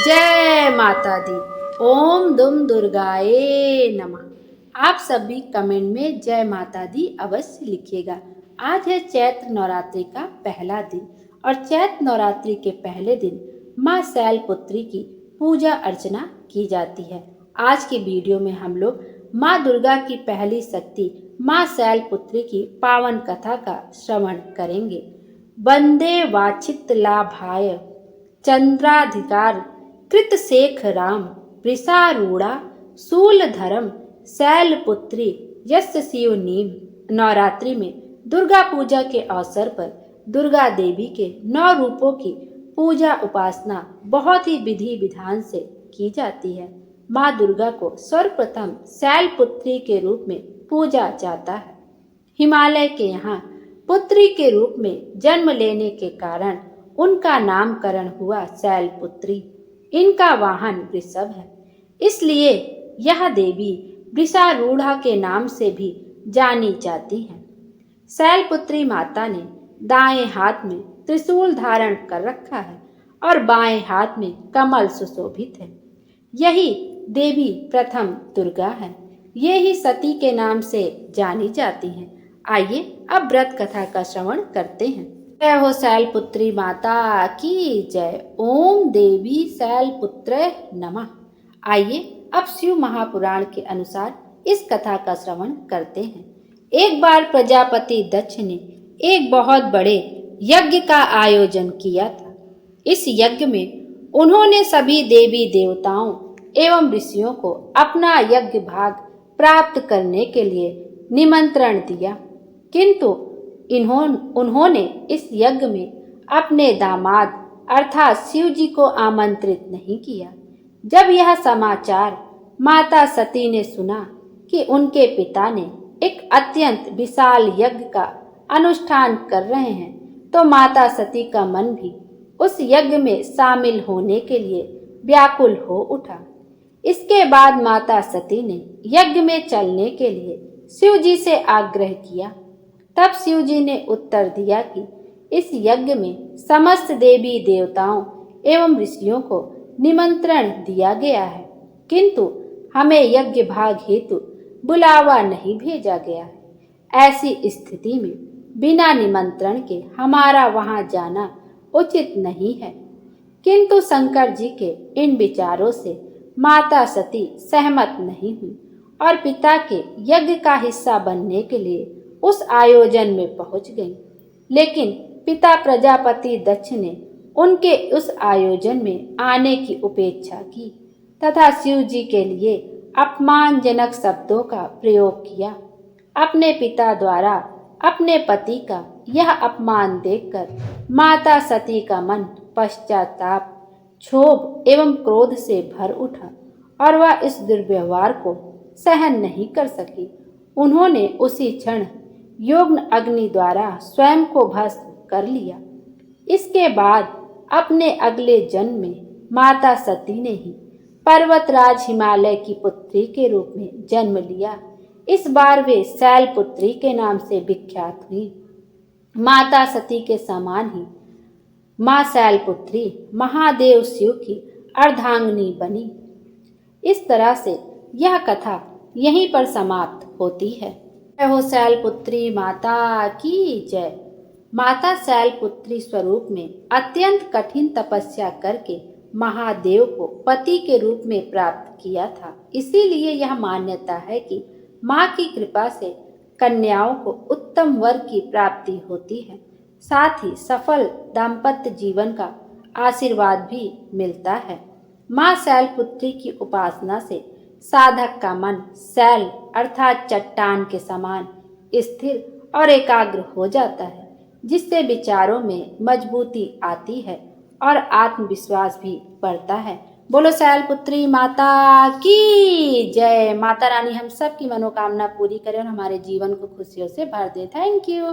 जय माता दी। ओम दुम दुर्गाए नमः। आप सभी कमेंट में जय माता दी अवश्य लिखिएगा। आज है चैत्र नवरात्रि का पहला दिन और चैत्र नवरात्रि के पहले दिन माँ शैलपुत्री की पूजा अर्चना की जाती है। आज की वीडियो में हम लोग माँ दुर्गा की पहली शक्ति माँ शैलपुत्री की पावन कथा का श्रवण करेंगे। वंदे वाचित लाभाय चंद्राधिकार कृत शेख राम वृषारूढ़ा शूलधरम शैलपुत्री यस्य शिव नीम। नवरात्रि में दुर्गा पूजा के अवसर पर दुर्गा देवी के 9 रूपों की पूजा उपासना बहुत ही विधि विधान से की जाती है। माँ दुर्गा को सर्वप्रथम शैलपुत्री के रूप में पूजा जाता है। हिमालय के यहाँ पुत्री के रूप में जन्म लेने के कारण उनका नामकरण हुआ शैलपुत्री। इनका वाहन वृषभ है, इसलिए यह देवी वृषारूढ़ा के नाम से भी जानी जाती हैं। शैलपुत्री माता ने दाएं हाथ में त्रिशूल धारण कर रखा है और बाएं हाथ में कमल सुशोभित है। यही देवी प्रथम दुर्गा है। ये ही सती के नाम से जानी जाती हैं। आइए अब व्रत कथा का श्रवण करते हैं। जय हो शैलपुत्री माता की जय। ओम देवी शैलपुत्रे नमः। आइए अब शिव महापुराण के अनुसार इस कथा का श्रवण करते हैं। एक बार प्रजापति दक्ष ने एक बहुत बड़े यज्ञ का आयोजन किया था। इस यज्ञ में उन्होंने सभी देवी देवताओं एवं ऋषियों को अपना यज्ञ भाग प्राप्त करने के लिए निमंत्रण दिया, किंतु उन्होंने इस यज्ञ में अपने दामाद अर्थात शिव जी को आमंत्रित नहीं किया। जब यह समाचार माता सती ने सुना कि उनके पिता ने एक अत्यंत विशाल यज्ञ का अनुष्ठान कर रहे हैं, तो माता सती का मन भी उस यज्ञ में शामिल होने के लिए व्याकुल हो उठा। इसके बाद माता सती ने यज्ञ में चलने के लिए शिव जी से आग्रह किया। तब शिव जी ने उत्तर दिया कि इस यज्ञ में समस्त देवी देवताओं एवं ऋषियों को निमंत्रण दिया गया है, किंतु हमें यज्ञ भाग हेतु बुलावा नहीं भेजा गया है। ऐसी स्थिति में बिना निमंत्रण के हमारा वहां जाना उचित नहीं है। किंतु शंकर जी के इन विचारों से माता सती सहमत नहीं हुई और पिता के यज्ञ का हिस्सा बनने के लिए उस आयोजन में पहुंच गई। लेकिन पिता प्रजापति दक्ष ने उनके उस आयोजन में आने की उपेक्षा की तथा शिव जी के लिए अपमानजनक शब्दों का प्रयोग किया। अपने पिता द्वारा अपने पति का यह अपमान देखकर माता सती का मन पश्चाताप, क्षोभ एवं क्रोध से भर उठा और वह इस दुर्व्यवहार को सहन नहीं कर सकी। उन्होंने उसी क्षण योग्न अग्नि द्वारा स्वयं को भस्म कर लिया। इसके बाद अपने अगले जन्म में माता सती ने ही पर्वतराज हिमालय की पुत्री के रूप में जन्म लिया। इस बार वे शैलपुत्री के नाम से विख्यात हुई। माता सती के समान ही माँ शैलपुत्री महादेव शिव की अर्धांगिनी बनी। इस तरह से यह कथा यहीं पर समाप्त होती है। जय हो शैलपुत्री माता की जय। माता शैलपुत्री स्वरूप में अत्यंत कठिन तपस्या करके महादेव को पति के रूप में प्राप्त किया था। इसीलिए यह मान्यता है कि माँ की कृपा से कन्याओं को उत्तम वर की प्राप्ति होती है, साथ ही सफल दाम्पत्य जीवन का आशीर्वाद भी मिलता है। माँ शैलपुत्री की उपासना से साधक का मन शैल अर्थात चट्टान के समान स्थिर और एकाग्र हो जाता है, जिससे विचारों में मजबूती आती है और आत्मविश्वास भी बढ़ता है। बोलो शैलपुत्री माता की जय। माता रानी हम सब की मनोकामना पूरी करे और हमारे जीवन को खुशियों से भर दे। Thank you.